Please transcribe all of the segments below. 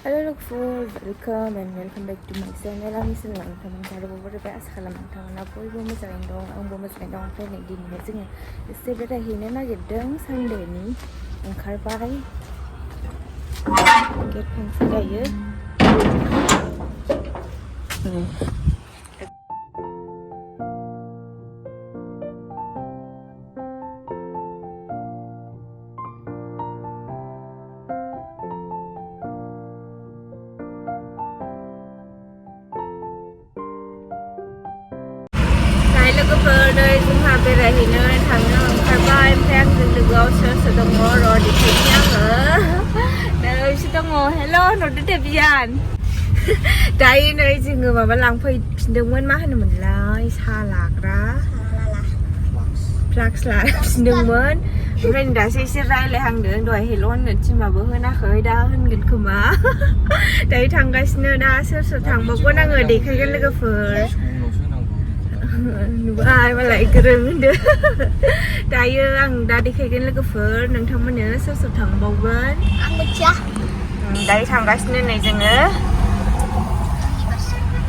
Hello lookful, welcome and welcome back to my channel. Ini senang teman-teman baru berapa asal teman-teman aku ibu mencari dong, aku mencari dong apa nih di mana sih? Sebenarnya ini nak gedeng Sunday ni, engkar bai. Get fancy gaya. Lwgwpwrjwng đây chúng ta bây giờ thì nơi thằng thằng ba em đang được gọi sẽ đồng ngồi rồi đi tìm nhau nữa đây sẽ đồng ngồi hello nó đến đẹp dàn đây nơi chỉ người mà làm phải đừng quên má hay là mình lại xa lạc ra lạc đừng quên mình đã xây ra lại hàng đường đòi thì luôn nên chỉ mà bữa hôm nay khởi đau hơn gần cơ mà đây thằng cái nơi đa số thằng một con người đi khai cái Lwgwpwrjwng ai mà lại keren deh. Dayang dari kayak Lwgwpwrjwng nang thang mana susu thang bawen. Ang pecah. Dari thang gas ni này chừng á.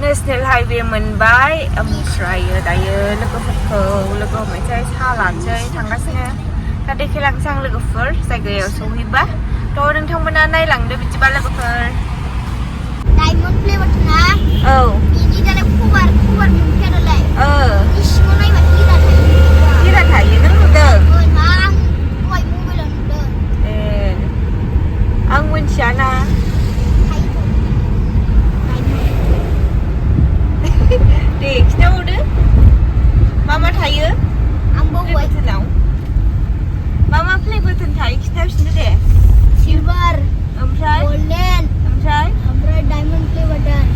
National Highway Lwngbai, Australia Dayang Lwgwpwrjwng mấy chơi xa làm chơi thang gas ni. Tadi khi lang sang Lwgwpwrjwng, saya gaya sohiba. Rồi nang thang mana này lang dia bicara Lwgwpwrjwng. Diamond flavor na. Oh. Ini dah kubar mungkin ada. Isu na iba Kira thầy nó được. Ôi mà ăn quay mua bây giờ được. Ăn nguyên chả na. Đi đâu đó. Mama thầy á. Ăn bông quay thế nào? Mama play với thằng thầy theo xin thế. Silver. Trái. Golden. Trái. Diamond flavor dan.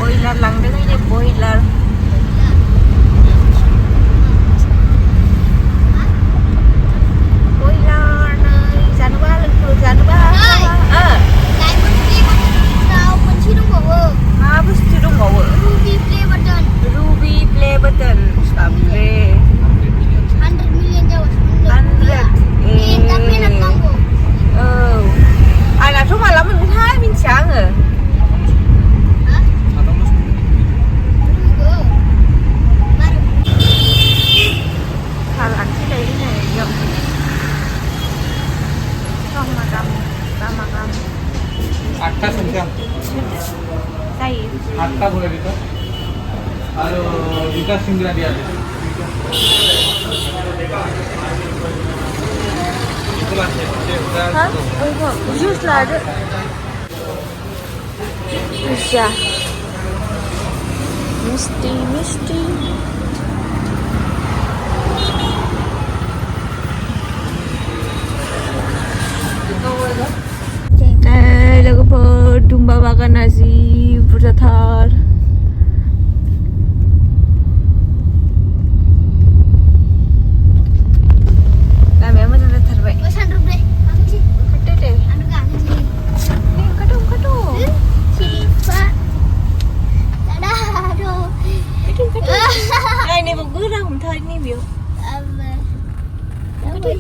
Boiler lang dengan ini boiler. Boiler này jangan lupa jangan lupa. Diamond flavor tao kunci dong bawa. Apa sih dong bawa? Ruby flavor dan. Ruby play button. Sampai 100 million jauh. 100. Tapi nak tanggo. Oh. Anak tu malam mình hai mình sáng rồi. Atta sengkang. Saya. Atta boleh itu. Ayo kita singgah dia. Itulah Hah? Oh, jus lah ada. Bisa. Misti. Lwgwpwrjwng membawakan nasi berdatar. Kami amat berdatar baik. Pesan rubre. Aku sih. Kata deh. Anu kan sini. Kado. Sini Pak. Ada. Aduh. Kado. Ini bagus lah, हम थारी नहीं बियो. Kado.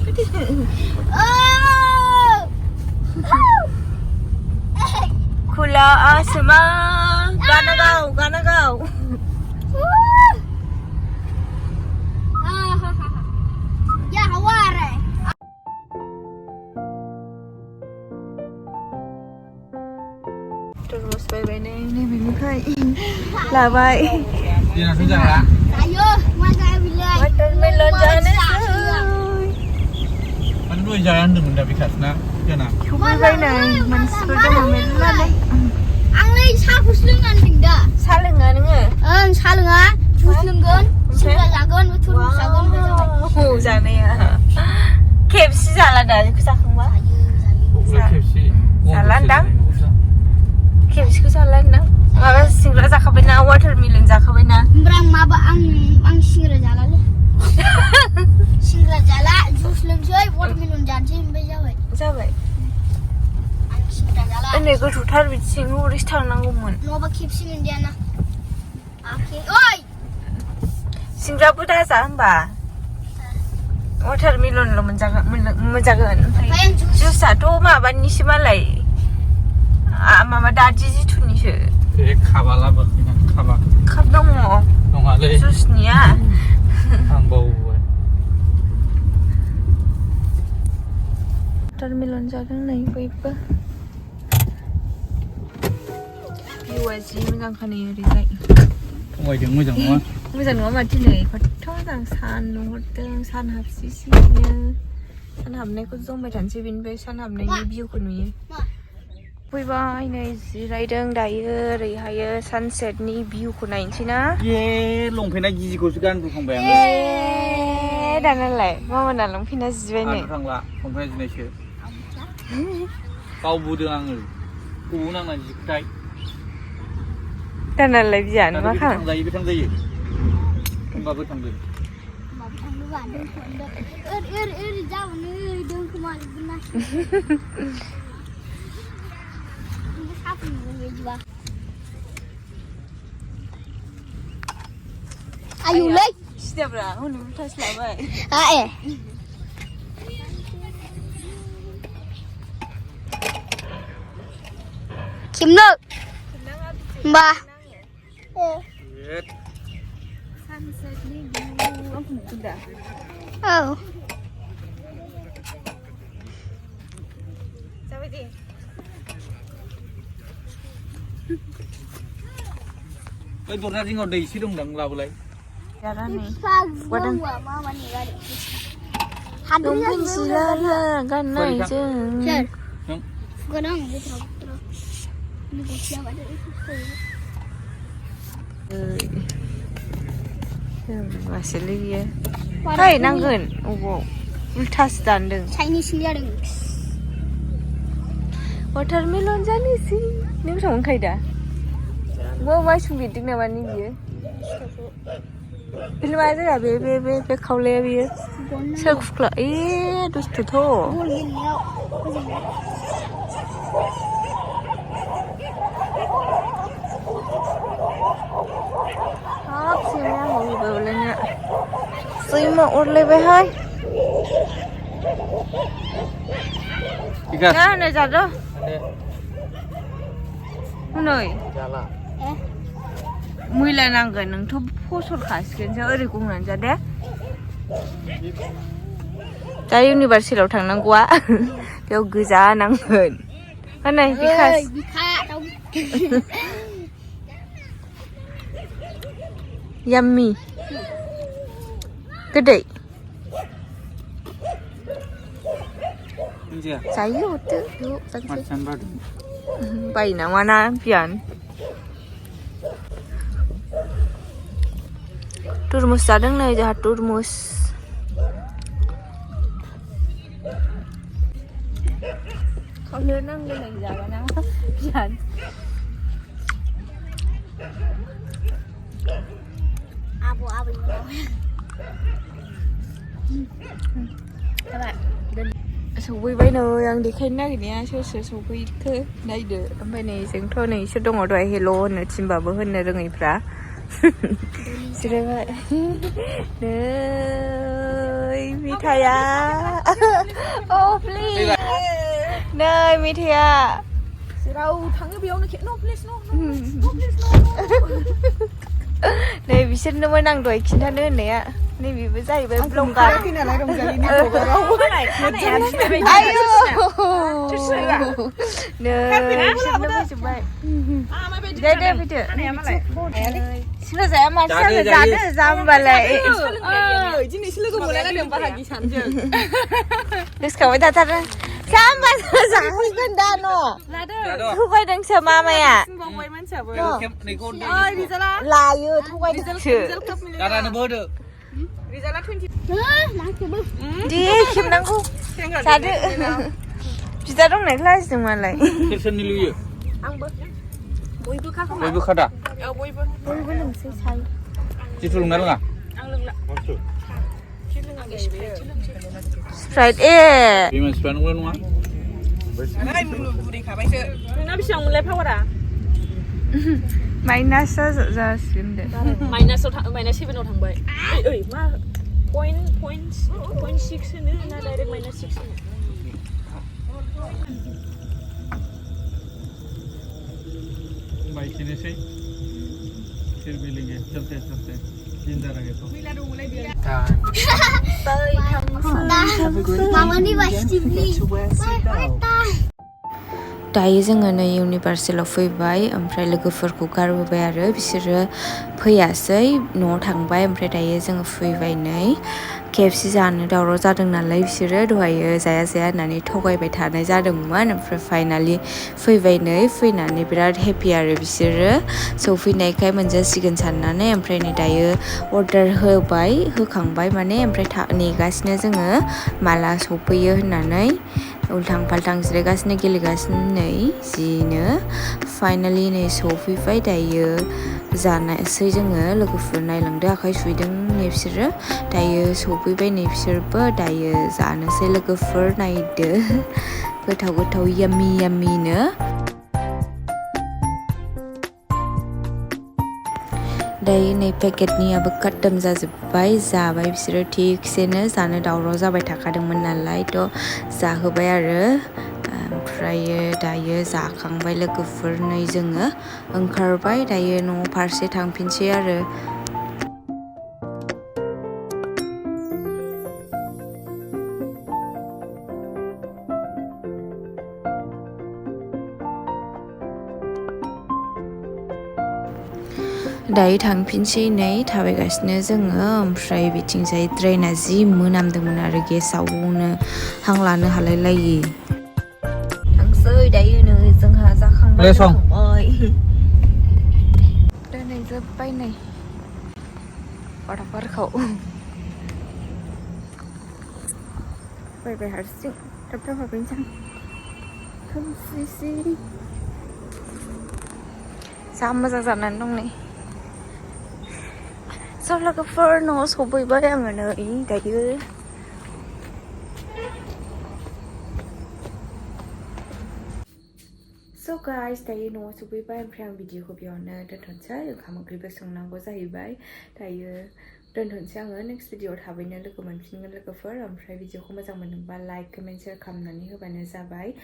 Oh. Khula asman. Gana gau. Ya haware. Terus bye-bye ini kai. Lah bye. Dia nak sejak lah. Ayo, masa bilang. Watermelon janes. Mana dua jalan tu benda bikas nak. Dia nak. Bye bye này, mình seperti melon đấy. Ang lay sa puslungan tingda. Salengan nge. Salengan, puslungan, sudah lagon betul sagon betul. Oh, sana ya. KFC jalan dah, aku sakung bah. KFC. Jalan dah. KFC ku jalan dah. Maka singgah zakabena watermelon zakabena. Berang maba ang singra jala le. Singra jala, jus lengjoy, watermelon janji bejawe. Jabai. Ang singra jala. Ini ku tutar bicing uris thang nanggumun. Noba KFC Indiana. Okay. Oi. Singgah buta sah mbak. Watermelon lo menjaga. Kayang jus जुसाथ' माबानिसो मालाय माबा दादि जिथुनिसो खाबा लाबोखैना खाबा खाब दङ नङालै जुसनिया आं बावबाय watermelon जादों नै बयबो भिउआ जि मोजांखा नै ओरैजाय फंबायजों मोजां नङा मोजां नङा माथो नै खथ' मोजां सान नुहरदों सान हाबसिसिनो सान हाबनायखौ जमबाय थानोसै बेनिफ्राय सान हाबनायनि भिउखौ नुयो फैबाय नै जिरायदों दायो ओरैहायो सानसेटनि भिउखौ नायनोसै ना लंपेन्टआ गिजिखौसो गानबोखांबाय आं दानालाय मामाना लंपेन्टआ जिबायनो आं थांला लंपेन्टआ जिनायसो बावबोदों आङो बबाव नांना जिखोथाय दानालाय बियानो मा खालाम थांजायो होनबाबो थांगोन Ayulay. Siap lah, hunu tas lama. Kimno? Mbah. Sunset ni aku sudah. Oh. Sampai di. Oi borna ringau दै एसे दंदां लाबोलाय Jalan nih. Wadang. Lompen silala kan naik jeng. Kadang gitu terus. Ini bocah ada itu. Masih lagi ya. Hai nanggun. Oh, ultas dandeng. Chinese lyrics. Watermelon Janise. Ni macam kai dah. Mau macam gitu ni mana dia? Ilmu aja ya, be kau le dia. Saya kukla, dus tu tu. Apa sih ni mau berbalanya? Semua orang lebih hai. Ikat. Nah, ni jatuh. Menoi. Jalan. मैला नांगोन नोंथ' फसल खासिगोनसो ओरै गंनानै जा दे दा इउनिभार्सिटियाव थांनांगौआ बेयाव गोजा नांगोन होनै बिकास याम्मी गोदै जायो हरदो बायो नामा ना बियान turmus जादों नै जोंहा turmus खावनो नांगोन नै जाबाना बियान Abu सौफैबाय नै आं देखायनो नागिरनाया सोर सोर सौफैखो नायदो ओमफ्राय नै जोंथ' नै इसोर दङ दहाय हेल' होननो थिनबाबो होननो रोङैफ्रा जिरायबाय नै मिथाया अ प्लिज नै मिथाया जेराव थाङो बेयावनो नो प्लिज नै बिसोरनोमोन आं दहाय खिन्थानो होननाया नै बेबो जाहैबाय ब्लगार फैनालाय रंजालिनि ब्लगाराव आयौ नै बिसोरनो फैजोब्बाय दे फैदो सिना जाया मानसि आङो जादो जाम्बालाय दिनैसो लोगो मोनलायलायदों बाहागि सानजों गोसोखांबाय थाथारो जाम्बा जाहैगोन दा न' थगायदोंसो मामाया लायो थगायदोंसो दे खेबनांगौ जादो बिदा दंनाय लाजिदों मालाय सोरनि लुयो आंबो बयबो खादा औ बयबो लोंसै साय जिथु लोंना लोङा आं लोंला स्प्राइट बे मानसिफ्रा नंगौ नङा बुरैखाबायसो नोंना बेसेबां मोनलाय पावारा माइनास जासिगोन दे माइनास 7आव थांबाय ओइ मा पइन्ट 6 होनो ना डाइरेक्ट -6 होनो खिनोसै सिरबिलिंगे चलते चलते जिंदा रहे तो मामानि बास्ति दायो जोङो नै इउनिभार्सिटियाव फैबाय ओमफ्राय लोगोफोरखौ गारबोबाय आरो बिसोरो फैयासै न'आव थांबाय ओमफ्राय दायो जोङो फैबाय नै KFC जानो दावराव जादों नालाय बिसोरो दहायो जाया जाया होननानै थगायबाय थानाय जादोंमोन ओमफ्राय फाइनालि फैबाय नै फैनानै बिराद हेपि आरो बिसोरो सौफैनायखाय मोनजासिगोन साननानै ओमफ्राय नै दायो अर्डार होखांबाय माने ओमफ्राय नेगासिनो जोङो माला सौफैयो होननानै उल्थां फाल्थां जिरायगासिनो गेलेगासिनो नै जिनो फाइनालि नै सौफैबाय दायो जानोसै जोङो लोगोफोर नायलांदो आखाइ सुहैदों नै बिसोरो दायो सौफैबाय नै बिसोरबो दायो जानोसै लोगोफोर नायदो गोथाव गोथाव याम्मी याम्मीनो दायो नै पेकेटनियाबो खतम जाजोब्बाय जाबाय बिसोरो थिगसेनो जानो दावराव जाबाय थाखादोंमोन नालाय थ' जाहोबाय आरो ओमफ्रायो दायो जाखांबाय लोगोफोर नै जोङो ओंखारबाय दायो न' फारसे थांफिनसै आरो दायो थांफिनसै नै थाबायगासिनो जोङो ओमफ्राय बिथिंजाय ट्रेना जि मोनामदोंमोन आरो गेसावनो हां लानो हालाय लायि थांसै दायो नै जोंहा जाखांबाय दिनै जोब्बाय नै अदाफोरखौ फैबाय हारसिं थाब थाब हाबैनोसै खोमसि जा मोजां जानानै दं नै स' लोगोफोर न'आव सफैबाय आङो नै दायो स' गाइस दायो न'आव सफैबाय ओमफ्राय आं भिडिअखौ बेयावनो दोनथ'नोसै ओंखाम ओंख्रिबो संनांगौ जाहैबाय दायो दोनथ'नोसै आङो नेक्स्ट भिडिअआव थाबैनो लोगो मोनफिनगोन लोगोफोर ओमफ्राय भिडिअखौ मोजां मोनदोंबा लाइक कमेन्ट शेयार खालामनानै होबानो जाबाय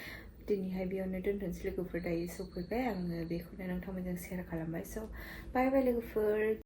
दिनैहाय बेयावनो दोनथ'नोसै लोगोफोर दायो सफैबाय आङो बेखौनो नोंथांमोनजों शेयार खालामबाय स' बाय बाय लोगोफोर